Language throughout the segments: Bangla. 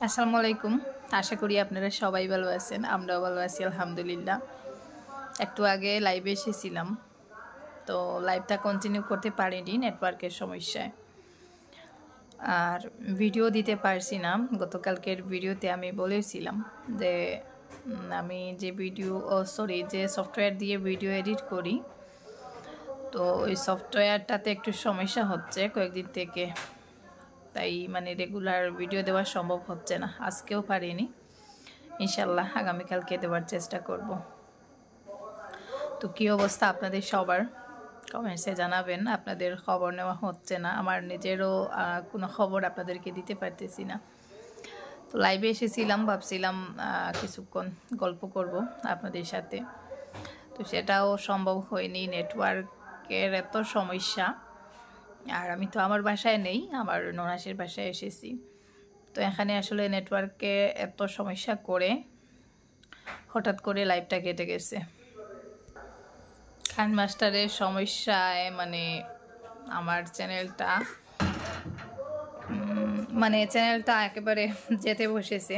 আসসালামু আলাইকুম। আশা করি আপনারা সবাই ভালো আছেন। আমরাও ভালো আছি আলহামদুলিল্লাহ। একটু আগে লাইভে এসেছিলাম, তো লাইভটা কন্টিনিউ করতে পারিনি নেটওয়ার্কের সমস্যায়, আর ভিডিও দিতে পারছি না। গতকালকের ভিডিওতে আমি বলেছিলাম যে আমি যে সফটওয়্যার দিয়ে ভিডিও এডিট করি, তো ওই সফটওয়্যারটাতে একটু সমস্যা হচ্ছে কয়েকদিন থেকে, তাই রেগুলার ভিডিও দেওয়া সম্ভব হচ্ছে না। আজকেও পারিনি, ইনশাল্লাহ আগামীকালকে দেওয়ার চেষ্টা করব। তো কী অবস্থা আপনাদের সবার, কমেন্টসে জানাবেন। আপনাদের খবর নেওয়া হচ্ছে না, আমার নিজেরও কোনো খবর আপনাদেরকে দিতে পারতেছি না। তো লাইভে এসেছিলাম, ভাবছিলাম কিছুক্ষণ গল্প করব আপনাদের সাথে, তো সেটাও সম্ভব হয়নি। নেটওয়ার্কের এত সমস্যা, আর আমি তো আমার বাসায় নেই, আমার ননাসের বাসায় এসেছি। তো এখানে আসলে নেটওয়ার্কে এত সমস্যা করে হঠাৎ করে লাইভটা কেটে গেছে। খান মাস্টারের সমস্যায় আমার চ্যানেলটা একেবারে যেতে বসেছে,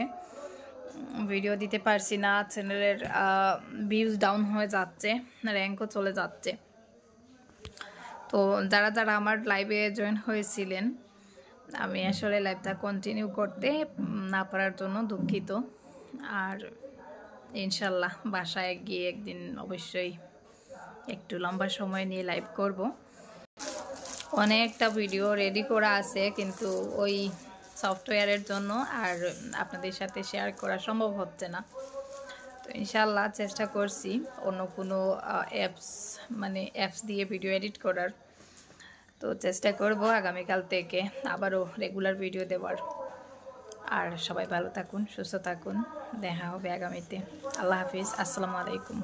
ভিডিও দিতে পারছি না। চ্যানেলের ভিউজ ডাউন হয়ে যাচ্ছে, র্যাঙ্কও চলে যাচ্ছে। তো যারা যারা আমার লাইভে জয়েন হয়েছিলেন, আমি আসলে লাইভটা কন্টিনিউ করতে না পারার জন্য দুঃখিত। আর ইনশাল্লাহ বাসায় গিয়ে একদিন অবশ্যই একটু লম্বা সময় নিয়ে লাইভ করব। অনেকটা ভিডিও রেডি করা আছে, কিন্তু ওই সফটওয়্যারের জন্য আর আপনাদের সাথে শেয়ার করা সম্ভব হচ্ছে না। তো ইনশাল্লাহ চেষ্টা করছি অন্য কোনো অ্যাপস দিয়ে ভিডিও এডিট করার। তো চেষ্টা করব আগামীকাল থেকে আবারও রেগুলার ভিডিও দেওয়ার। আর সবাই ভালো থাকুন, সুস্থ থাকুন, দেখা হবে আগামীতে। আল্লাহ হাফিজ, আসসালামু আলাইকুম।